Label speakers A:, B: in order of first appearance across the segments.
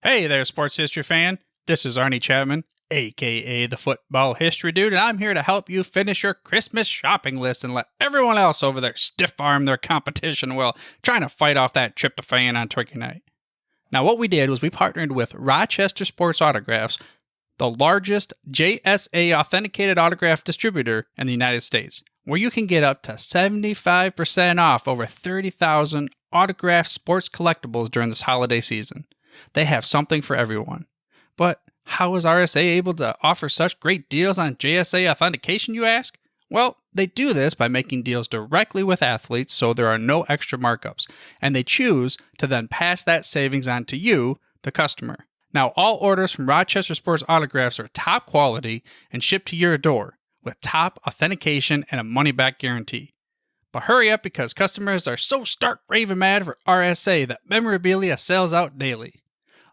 A: Hey there, sports history fan. This is Arnie Chapman, aka the Football History Dude, and I'm here to help you finish your Christmas shopping list and let everyone else over there stiff-arm their competition while trying to fight off that tryptophan on Turkey Night. Now, what we did was we partnered with Rochester Sports Autographs, the largest JSA authenticated autograph distributor in the United States, where you can get up to 75% off over 30,000 autographed sports collectibles during this holiday season. They have something for everyone. But how is RSA able to offer such great deals on JSA authentication, you ask? Well, they do this by making deals directly with athletes so there are no extra markups, and they choose to then pass that savings on to you, the customer. Now, all orders from Rochester Sports Autographs are top quality and shipped to your door with top authentication and a money-back guarantee. But hurry up because customers are so stark raving mad for RSA that memorabilia sells out daily.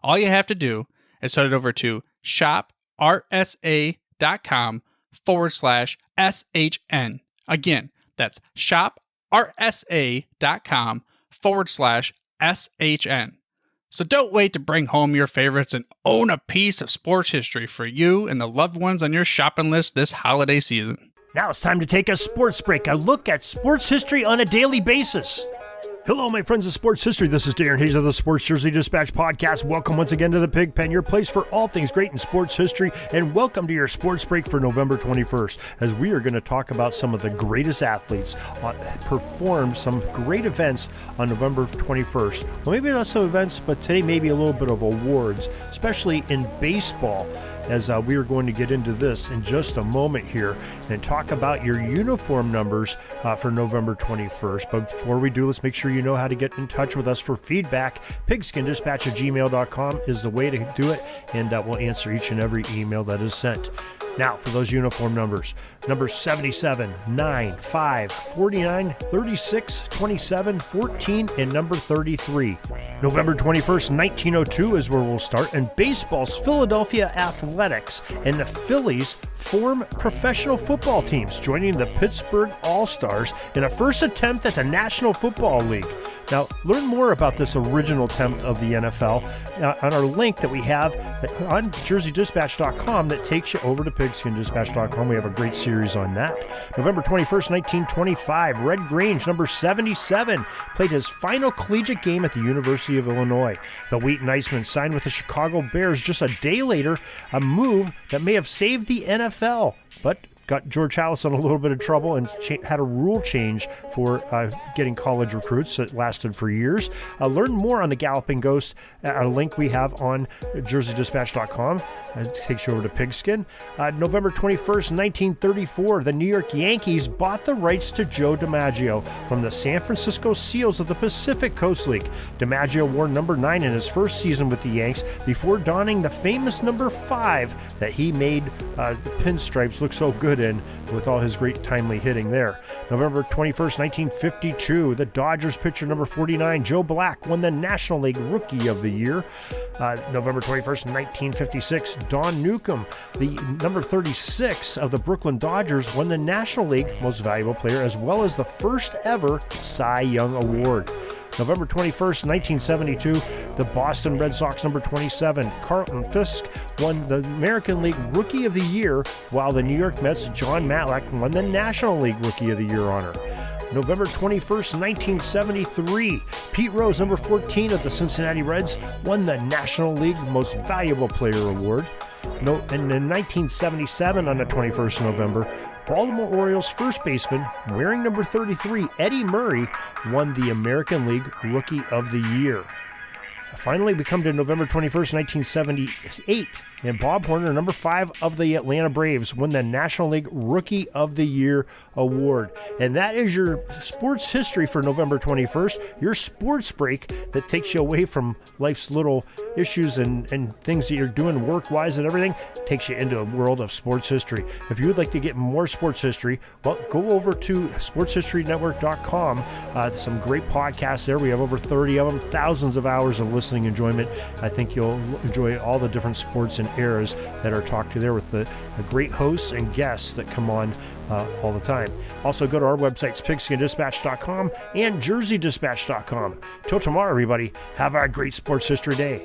A: All you have to do is head over to shoprsa.com/SHN. Again, that's shoprsa.com/SHN. So don't wait to bring home your favorites and own a piece of sports history for you and the loved ones on your shopping list this holiday season.
B: Now it's time to take a sports break, a look at sports history on a daily basis. Hello, my friends of sports history. This is Darren Hayes of the Sports Jersey Dispatch podcast. Welcome once again to the Pig Pen, your place for all things great in sports history, and welcome to your sports break for November 21st, as we are going to talk about some of the greatest athletes perform some great events on November 21st. Well, maybe not some events, but today maybe a little bit of awards, especially in baseball, as we are going to get into this in just a moment here and talk about your uniform numbers for November 21st. But before we do, let's make sure you know how to get in touch with us for feedback. PigskinDispatch@gmail.com is the way to do it, and we'll answer each and every email that is sent. Now, for those uniform numbers, number 77, 9, 5, 49, 36, 27, 14, and number 33. November 21st, 1902 is where we'll start, and baseball's Philadelphia Athletics and the Phillies form professional football teams, joining the Pittsburgh All-Stars in a first attempt at the National Football League. Now, learn more about this original attempt of the NFL on our link that we have on jerseydispatch.com that takes you over to pigskindispatch.com. We have a great series on that. November 21st, 1925, Red Grange, number 77, played his final collegiate game at the University of Illinois. The Wheaton Iceman signed with the Chicago Bears just a day later, a move that may have saved the NFL, but got George Halas in a little bit of trouble and had a rule change for getting college recruits that lasted for years. Learn more on the Galloping Ghost at a link we have on jerseydispatch.com. It takes you over to Pigskin. November 21st, 1934, the New York Yankees bought the rights to Joe DiMaggio from the San Francisco Seals of the Pacific Coast League. DiMaggio wore number 9 in his first season with the Yanks before donning the famous number 5 that he made the pinstripes look so good in with all his great timely hitting there. November 21st, 1952, the Dodgers pitcher number 49, Joe Black, won the National League Rookie of the Year. November 21st, 1956, Don Newcomb, the number 36 of the Brooklyn Dodgers, won the National League Most Valuable Player as well as the first ever Cy Young Award. November 21st, 1972, the Boston Red Sox number 27, Carlton Fisk, won the American League Rookie of the Year, while the New York Mets' John Matlack won the National League Rookie of the Year honor. November 21st, 1973, Pete Rose, number 14 of the Cincinnati Reds, won the National League Most Valuable Player Award. And in 1977, on the 21st of November, Baltimore Orioles first baseman, wearing number 33, Eddie Murray, won the American League Rookie of the Year. Finally, we come to November 21st, 1978, and Bob Horner, number 5 of the Atlanta Braves, won the National League Rookie of the Year award. And that is your sports history for November 21st, your sports break that takes you away from life's little issues and things that you're doing work-wise and everything, takes you into a world of sports history. If you would like to get more sports history, well, go over to sportshistorynetwork.com. Some great podcasts there. We have over 30 of them, thousands of hours of listening enjoyment. I think you'll enjoy all the different sports and eras that are talked to there with the great hosts and guests that come on all the time. Also, go to our websites, pigskindispatch.com and jerseydispatch.com. Till tomorrow, everybody, have a great sports history day.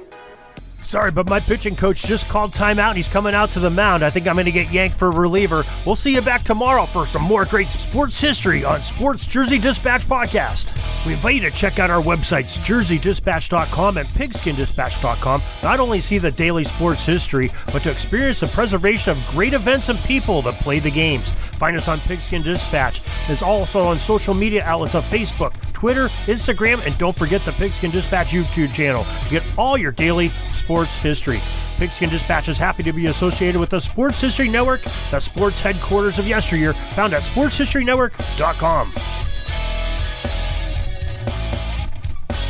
B: Sorry, but my pitching coach just called timeout and he's coming out to the mound. I think I'm going to get yanked for a reliever. We'll see you back tomorrow for some more great sports history on Sports Jersey Dispatch Podcast. We invite you to check out our websites, jerseydispatch.com and pigskindispatch.com. Not only see the daily sports history, but to experience the preservation of great events and people that play the games. Find us on Pigskin Dispatch. It's also on social media outlets of Facebook, Twitter, Instagram, and don't forget the Pigskin Dispatch YouTube channel to get all your daily sports history. Pigskin Dispatch is happy to be associated with the Sports History Network, the sports headquarters of yesteryear, found at sportshistorynetwork.com.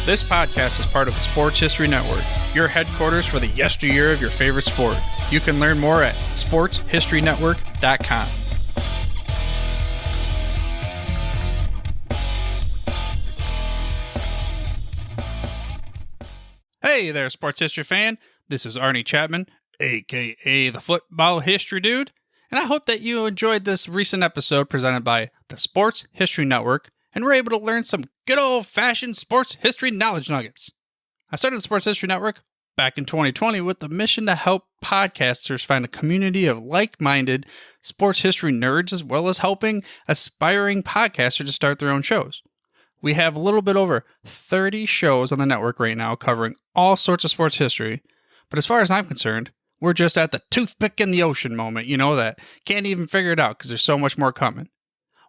A: This podcast is part of the Sports History Network, your headquarters for the yesteryear of your favorite sport. You can learn more at sportshistorynetwork.com. Hey there, sports history fan. This is Arnie Chapman, aka the Football History Dude, and I hope that you enjoyed this recent episode presented by the Sports History Network and were able to learn some good old-fashioned sports history knowledge nuggets. I started the Sports History Network back in 2020 with the mission to help podcasters find a community of like-minded sports history nerds, as well as helping aspiring podcasters to start their own shows. We have a little bit over 30 shows on the network right now covering all sorts of sports history, but as far as I'm concerned, we're just at the toothpick in the ocean moment, that can't even figure it out because there's so much more coming.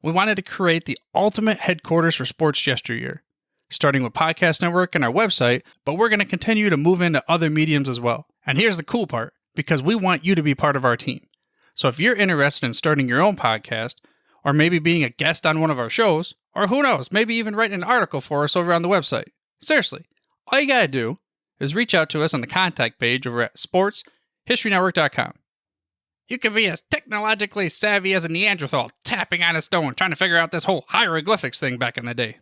A: We wanted to create the ultimate headquarters for sports yesteryear, starting with Podcast Network and our website, but we're going to continue to move into other mediums as well. And here's the cool part, because we want you to be part of our team. So if you're interested in starting your own podcast, or maybe being a guest on one of our shows, or who knows, maybe even writing an article for us over on the website. Seriously, all you gotta do is reach out to us on the contact page over at sportshistorynetwork.com. You can be as technologically savvy as a Neanderthal tapping on a stone trying to figure out this whole hieroglyphics thing back in the day.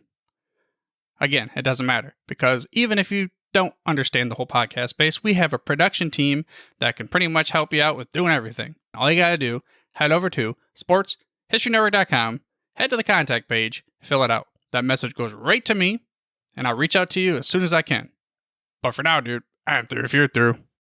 A: Again, it doesn't matter, because even if you don't understand the whole podcast space, we have a production team that can pretty much help you out with doing everything. All you gotta do, head over to sportshistorynetwork.com, head to the contact page, fill it out. That message goes right to me, and I'll reach out to you as soon as I can. But for now, dude, I'm through if you're through.